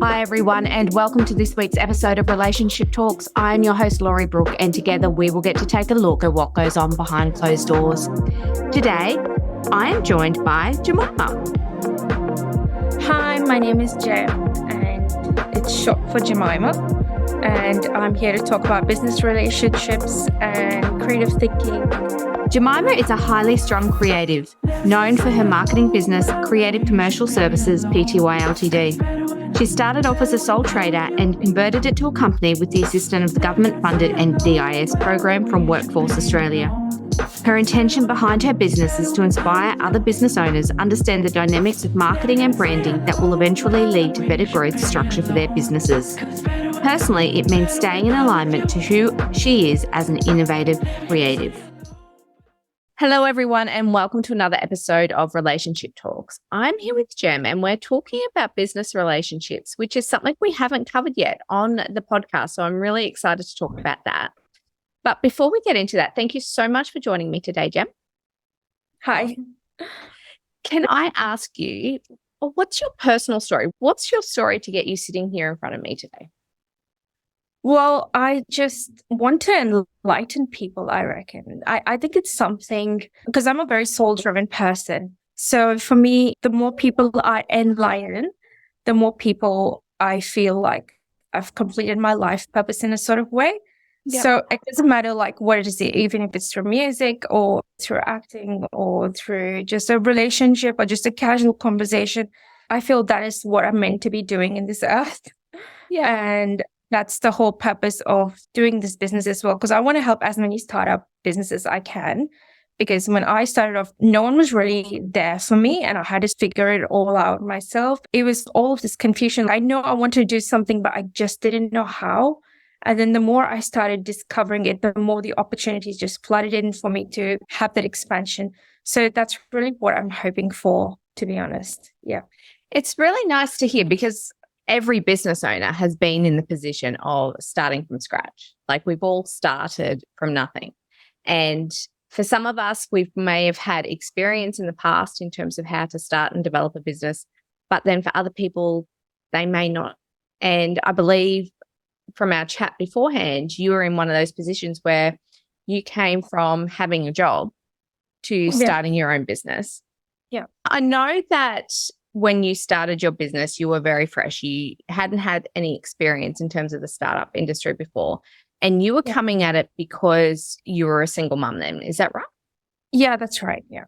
Hi, everyone, and welcome to this week's episode of Relationship Talks. I'm your host, Lorrie Brook, and together we will get to take a look at what goes on behind closed doors. Today, I am joined by Jemima. Hi, my name is Jem, and it's short for Jemima. And I'm here to talk about business relationships and creative thinking. Jemima is a highly strung creative, known for her marketing business, Creative Commercial Services Pty Ltd. She started off as a sole trader and converted it to a company with the assistance of the government-funded NDIS program from Workforce Australia. Her intention behind her business is to inspire other business owners understand the dynamics of marketing and branding that will eventually lead to better growth structure for their businesses. Personally, it means staying in alignment to who she is as an innovative creative. Hello, everyone, and welcome to another episode of Relationship Talks. I'm here with Jem, and we're talking about business relationships, which is something we haven't covered yet on the podcast. So I'm really excited to talk about that. But before we get into that, thank you so much for joining me today, Jem. Hi. Can I ask you, what's your personal story? What's your story to get you sitting here in front of me today? Well, I just want to enlighten people, I reckon. I think it's something, because I'm a very soul-driven person. So for me, the more people I enlighten, the more people I feel like I've completed my life purpose in a sort of way. Yeah. So it doesn't matter like what it is, even if it's through music or through acting or through just a relationship or just a casual conversation. I feel that is what I'm meant to be doing in this earth. Yeah. And that's the whole purpose of doing this business as well, because I want to help as many startup businesses as I can. Because when I started off, no one was really there for me and I had to figure it all out myself. It was all of this confusion. I know I wanted to do something, but I just didn't know how. And then the more I started discovering it, the more the opportunities just flooded in for me to have that expansion. So that's really what I'm hoping for, to be honest. Yeah. It's really nice to hear because every business owner has been in the position of starting from scratch. Like we've all started from nothing. And for some of us, we may have had experience in the past in terms of how to start and develop a business, but then for other people, they may not. And I believe from our chat beforehand, you were in one of those positions where you came from having a job to starting your own business. Yeah. I know that when you started your business, you were very fresh. You hadn't had any experience in terms of the startup industry before. And you were coming at it because you were a single mum then. Is that right? Yeah, that's right. Yeah.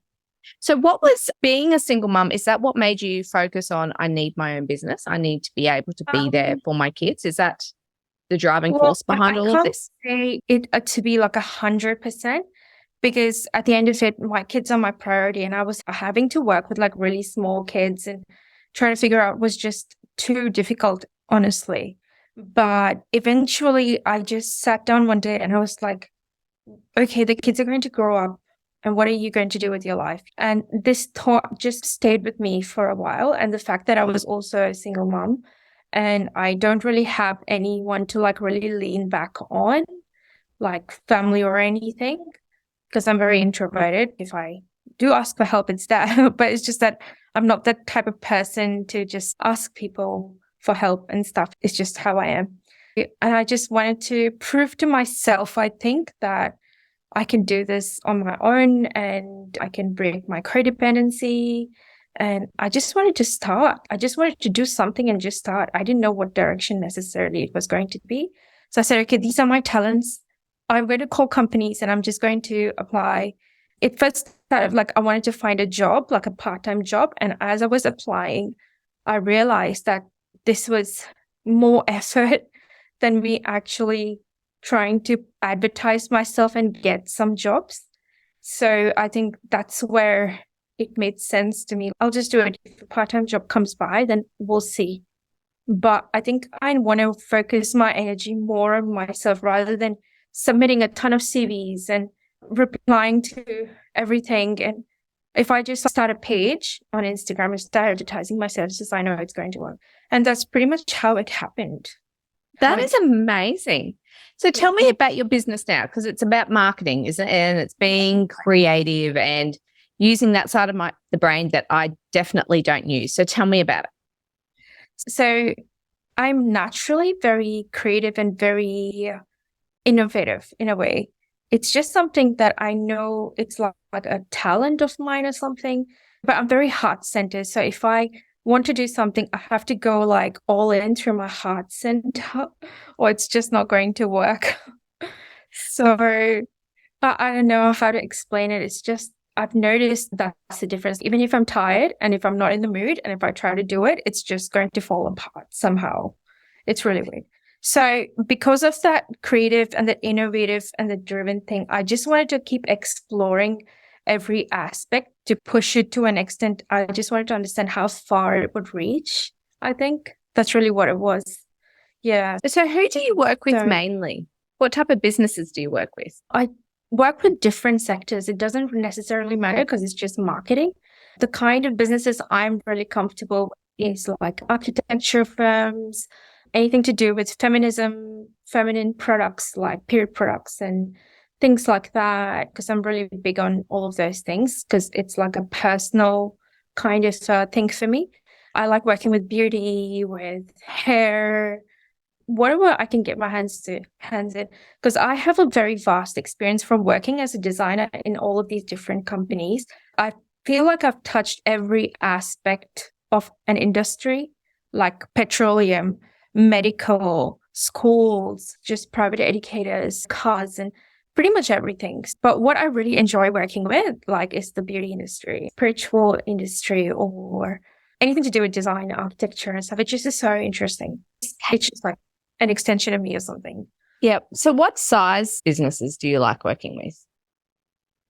So what was being a single mum? Is that what made you focus on, I need my own business? I need to be able to be there for my kids. Is that the driving force behind all of this? I can't say it to be like 100%. Because at the end of it, my kids are my priority. And I was having to work with like really small kids and trying to figure out was just too difficult, honestly. But eventually I just sat down one day and I was like, okay, the kids are going to grow up. And what are you going to do with your life? And this thought just stayed with me for a while. And the fact that I was also a single mom and I don't really have anyone to like really lean back on, like family or anything. Because I'm very introverted. If I do ask for help, it's that. But it's just that I'm not that type of person to just ask people for help and stuff. It's just how I am. And I just wanted to prove to myself, I think, that I can do this on my own and I can break my codependency. And I just wanted to start. I just wanted to do something and just start. I didn't know what direction necessarily it was going to be. So I said, okay, these are my talents. I'm going to call companies and I'm just going to apply. It first started like I wanted to find a job, like a part-time job. And as I was applying, I realized that this was more effort than me actually trying to advertise myself and get some jobs. So I think that's where it made sense to me. I'll just do it. If a part-time job comes by, then we'll see. But I think I want to focus my energy more on myself rather than submitting a ton of CVs and replying to everything. And if I just start a page on Instagram and start advertising my services, I know it's going to work. And that's pretty much how it happened. That is amazing. So tell me about your business now, because it's about marketing, isn't it? And it's being creative and using that side of the brain that I definitely don't use. So tell me about it. So I'm naturally very creative and very innovative in a way. It's just something that I know it's like a talent of mine or something, but I'm very heart centered. So if I want to do something, I have to go like all in through my heart center or it's just not going to work. So I don't know how to explain it. It's just, I've noticed that's the difference. Even if I'm tired and if I'm not in the mood and if I try to do it, it's just going to fall apart somehow. It's really weird. So because of that creative and the innovative and the driven thing, I just wanted to keep exploring every aspect to push it to an extent. I just wanted to understand how far it would reach. I think that's really what it was. Yeah. So who do you work with So mainly? What type of businesses do you work with? I work with different sectors. It doesn't necessarily matter because it's just marketing. The kind of businesses I'm really comfortable with is like architecture firms, anything to do with feminism, feminine products like period products and things like that. Because I'm really big on all of those things because it's like a personal kind of thing for me. I like working with beauty, with hair, whatever I can get my hands in, because I have a very vast experience from working as a designer in all of these different companies. I feel like I've touched every aspect of an industry, like petroleum, medical, schools, just private educators, cars, and pretty much everything. But what I really enjoy working with, like, is the beauty industry, spiritual industry, or anything to do with design, architecture, and stuff. It just is so interesting. It's just like an extension of me or something. Yep. So what size businesses do you like working with?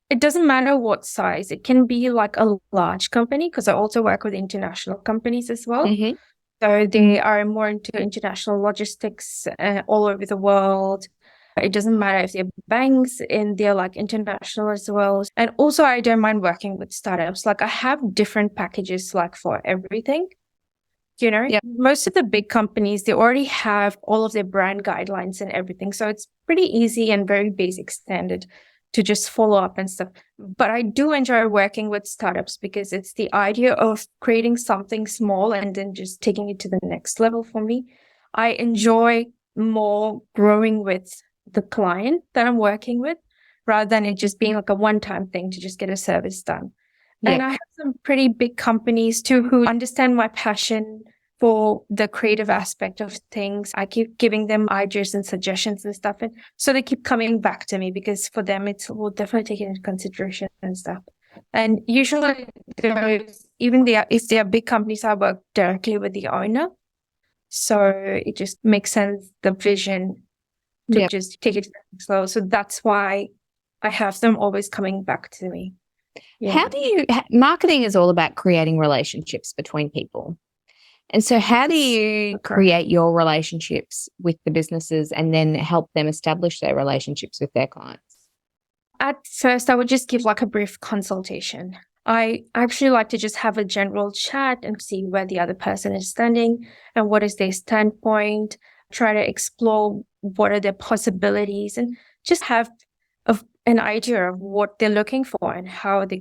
It doesn't matter what size. It can be like a large company because I also work with international companies as well. Mm-hmm. So they are more into international logistics all over the world. It doesn't matter if they're banks and they're like international as well. And also I don't mind working with startups. Like I have different packages like for everything. You know, Yep. most of the big companies, they already have all of their brand guidelines and everything. So it's pretty easy and very basic standard to just follow up and stuff. But I do enjoy working with startups because it's the idea of creating something small and then just taking it to the next level for me. I enjoy more growing with the client that I'm working with rather than it just being like a one-time thing to just get a service done. And I have some pretty big companies too who understand my passion for the creative aspect of things. I keep giving them ideas and suggestions and stuff. And so they keep coming back to me because for them, we'll definitely take it into consideration and stuff. And usually, if they are big companies, I work directly with the owner. So it just makes sense, the vision to just take it to the next level. So that's why I have them always coming back to me. Yeah. Marketing is all about creating relationships between people. And so how do you create your relationships with the businesses and then help them establish their relationships with their clients? At first, I would just give like a brief consultation. I actually like to just have a general chat and see where the other person is standing and what is their standpoint, try to explore what are their possibilities and just have an idea of what they're looking for and how they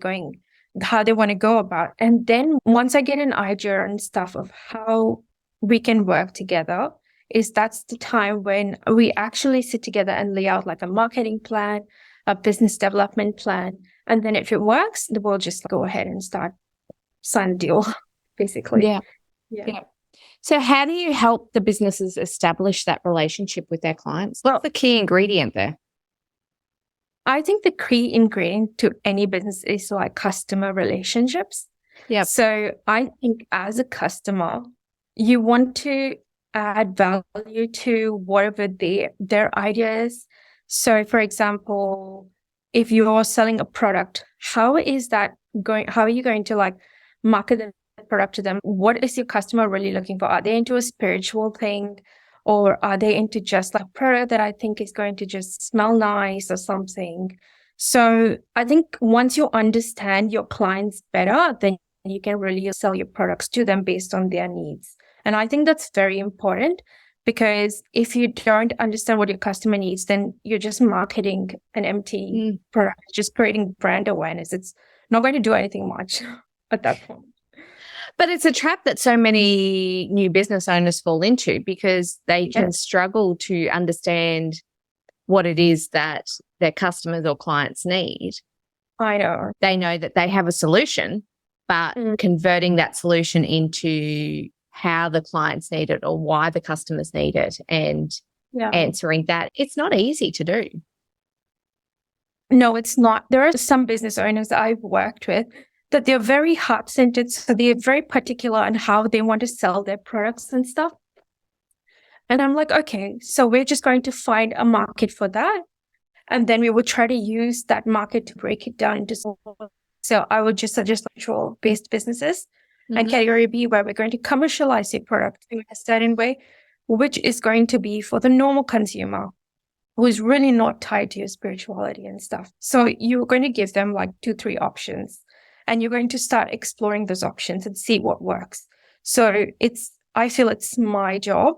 want to go about. And then once I get an idea and stuff of how we can work together, that's the time when we actually sit together and lay out like a marketing plan, a business development plan. And then if it works, we'll just go ahead and sign a deal, basically. Yeah. So how do you help the businesses establish that relationship with their clients? What's the key ingredient there? I think the key ingredient to any business is like customer relationships. Yeah. So I think as a customer, you want to add value to whatever their idea is. So for example, if you're selling a product, how are you going to like market the product to them? What is your customer really looking for? Are they into a spiritual thing? Or are they into just like product that I think is going to just smell nice or something? So I think once you understand your clients better, then you can really sell your products to them based on their needs. And I think that's very important because if you don't understand what your customer needs, then you're just marketing an empty product, just creating brand awareness. It's not going to do anything much at that point. But it's a trap that so many new business owners fall into because they can struggle to understand what it is that their customers or clients need. I know. They know that they have a solution, but converting that solution into how the clients need it or why the customers need it and answering that, it's not easy to do. No, it's not. There are some business owners that I've worked with that they're very heart-centered, so they're very particular on how they want to sell their products and stuff. And I'm like, okay, so we're just going to find a market for that. And then we will try to use that market to break it down into small. So I would just suggest based businesses and category B, where we're going to commercialize your product in a certain way, which is going to be for the normal consumer who is really not tied to your spirituality and stuff. So you're going to give them like 2-3 options, and you're going to start exploring those options and see what works. So I feel it's my job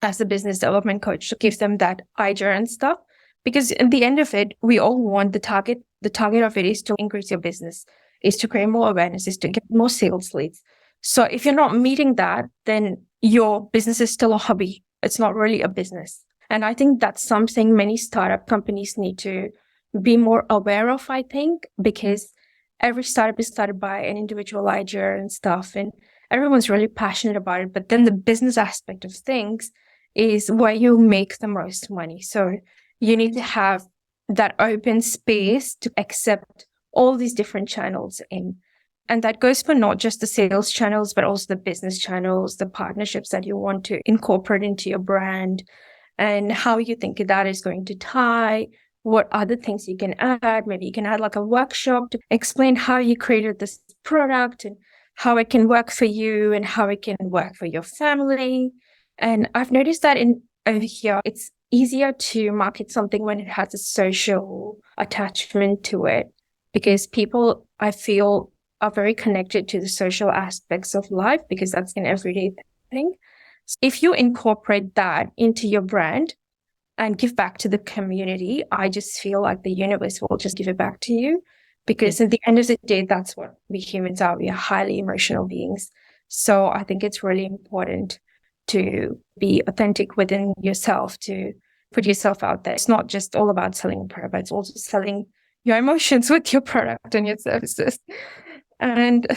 as a business development coach to give them that idea and stuff. Because at the end of it, we all want the target of it is to increase your business, is to create more awareness, is to get more sales leads. So if you're not meeting that, then your business is still a hobby. It's not really a business. And I think that's something many startup companies need to be more aware of, I think, because every startup is started by an individual idea and stuff, and everyone's really passionate about it. But then the business aspect of things is where you make the most money. So you need to have that open space to accept all these different channels in. And that goes for not just the sales channels, but also the business channels, the partnerships that you want to incorporate into your brand, and how you think that is going to tie, what other things you can add. Maybe you can add like a workshop to explain how you created this product and how it can work for you and how it can work for your family. And I've noticed that over here, it's easier to market something when it has a social attachment to it, because people, I feel, are very connected to the social aspects of life because that's an everyday thing. So if you incorporate that into your brand and give back to the community, I just feel like the universe will just give it back to you, because at the end of the day, that's what we humans are. We are highly emotional beings. So I think it's really important to be authentic within yourself, to put yourself out there. It's not just all about selling a product, but it's also selling your emotions with your product and your services. And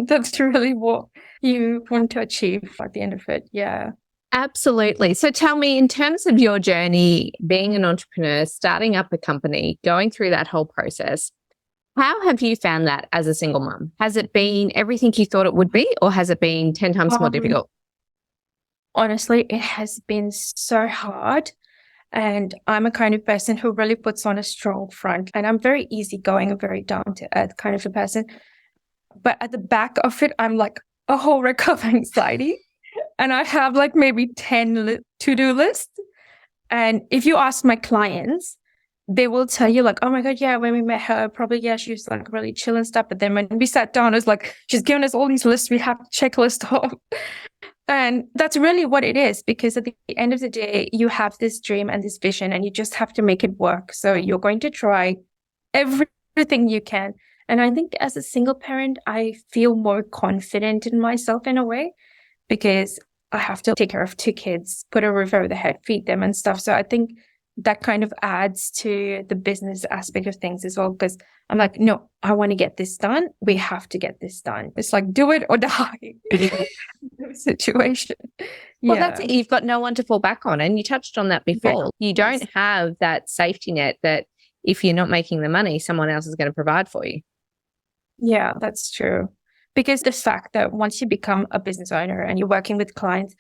that's really what you want to achieve at the end of it. Yeah. Absolutely. So tell me, in terms of your journey, being an entrepreneur, starting up a company, going through that whole process, how have you found that as a single mum? Has it been everything you thought it would be, or has it been 10 times more difficult? Honestly, it has been so hard. And I'm a kind of person who really puts on a strong front. And I'm very easygoing, a very down-to-earth kind of a person. But at the back of it, I'm like a whole wreck of anxiety. And I have like maybe 10 to-do lists. And if you ask my clients, they will tell you like, oh my God, yeah, when we met her, probably, yeah, she was like really chill and stuff. But then when we sat down, it's like, she's given us all these lists we have to checklist of. And that's really what it is, because at the end of the day, you have this dream and this vision and you just have to make it work. So you're going to try everything you can. And I think as a single parent, I feel more confident in myself in a way, because I have to take care of 2 kids, put a roof over their head, feed them and stuff. So I think that kind of adds to the business aspect of things as well, because I'm like, no, I want to get this done. We have to get this done. It's like, do it or die situation. Well, that's it. You've got no one to fall back on. And you touched on that before. You don't have that safety net that if you're not making the money, someone else is going to provide for you. Yeah, that's true. Because the fact that once you become a business owner and you're working with clients,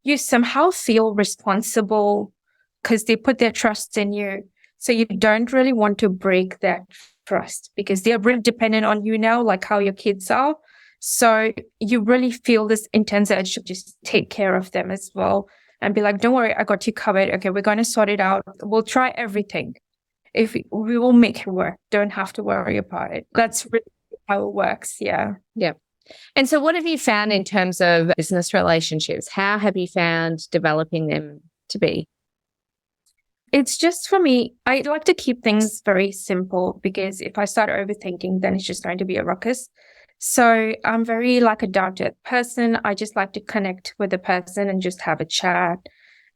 you somehow feel responsible because they put their trust in you. So you don't really want to break that trust because they're really dependent on you now, like how your kids are. So you really feel this intense urge to just take care of them as well and be like, don't worry, I got you covered. Okay, we're going to sort it out. We'll try everything. If we will make it work. Don't have to worry about it. That's really how it works. Yeah. Yeah. And so what have you found in terms of business relationships? How have you found developing them to be? It's just, for me, I like to keep things very simple, because if I start overthinking, then it's just going to be a ruckus. So I'm very like a down-to-earth person. I just like to connect with the person and just have a chat.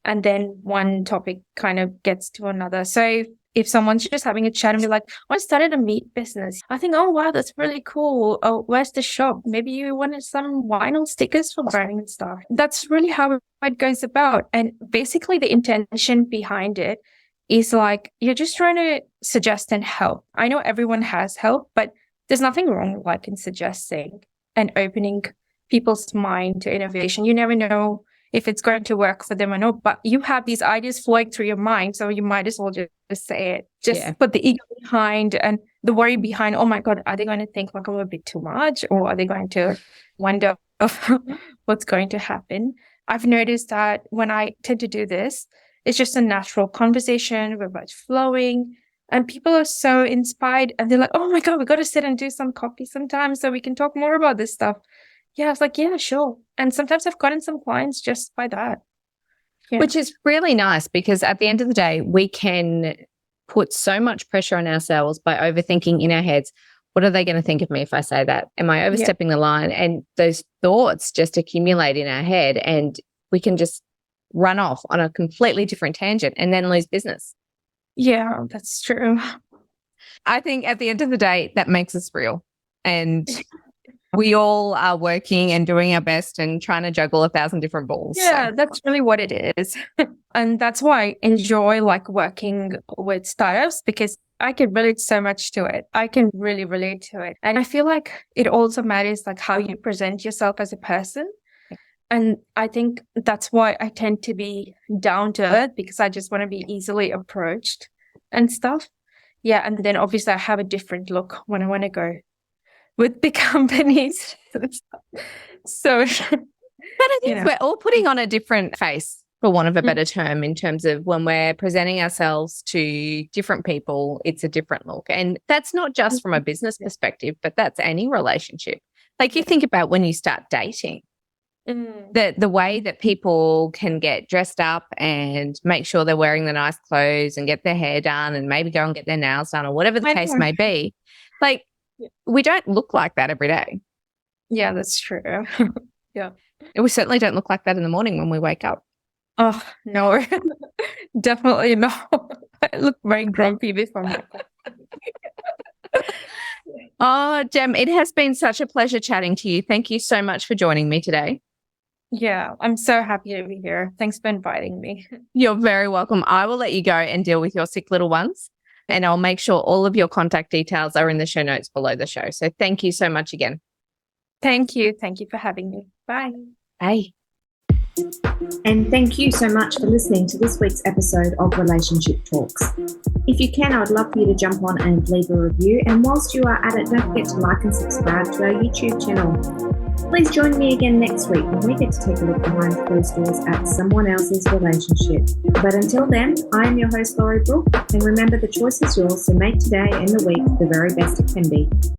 And then one topic kind of gets to another. So if someone's just having a chat and be like, "Oh, I started a meat business," I think, "Oh, wow, that's really cool. Oh, where's the shop? Maybe you wanted some vinyl stickers for branding and stuff." That's really how it goes about. And basically the intention behind it is like, you're just trying to suggest and help. I know everyone has help, but there's nothing wrong like in suggesting and opening people's mind to innovation. You never know if it's going to work for them or not, but you have these ideas flowing through your mind, so you might as well just say it. Just put the ego behind and the worry behind, "Oh my God, are they going to think like I'm a bit too much, or are they going to wonder of what's going to happen?" I've noticed that when I tend to do this, it's just a natural conversation, we're both flowing, and people are so inspired and they're like, "Oh my God, we got to sit and do some coffee sometime so we can talk more about this stuff." Yeah, I was like, "Yeah, sure." And sometimes I've gotten some clients just by that. Yeah. Which is really nice, because at the end of the day, we can put so much pressure on ourselves by overthinking in our heads. What are they going to think of me if I say that? Am I overstepping the line? And those thoughts just accumulate in our head, and we can just run off on a completely different tangent and then lose business. Yeah, that's true. I think at the end of the day, that makes us real. And we all are working and doing our best and trying to juggle 1,000 different balls. Yeah, that's really what it is. And that's why I enjoy like working with startups, because I can relate so much to it. I can really relate to it. And I feel like it also matters like how you present yourself as a person. And I think that's why I tend to be down to earth, because I just want to be easily approached and stuff. Yeah. And then obviously I have a different look when I want to go with big companies. So, but I think we're all putting on a different face, for want of a better term, in terms of when we're presenting ourselves to different people, it's a different look. And that's not just from a business perspective, but that's any relationship. Like you think about when you start dating, the way that people can get dressed up and make sure they're wearing the nice clothes and get their hair done and maybe go and get their nails done or whatever the case may be. Like, we don't look like that every day. Yeah, that's true. Yeah. And we certainly don't look like that in the morning when we wake up. Oh, no, definitely not. I look very grumpy before my Oh, Jem, it has been such a pleasure chatting to you. Thank you so much for joining me today. Yeah, I'm so happy to be here. Thanks for inviting me. You're very welcome. I will let you go and deal with your sick little ones, and I'll make sure all of your contact details are in the show notes below the show. So thank you so much again. Thank you. Thank you for having me. Bye. Bye. And thank you so much for listening to this week's episode of Relationship Talks. If you can, I would love for you to jump on and leave a review. And whilst you are at it, don't forget to like and subscribe to our YouTube channel. Please join me again next week when we get to take a look behind closed doors at someone else's relationship. But until then, I am your host, Lorrie Brook, and remember, the choice is yours, so make today and the week the very best it can be.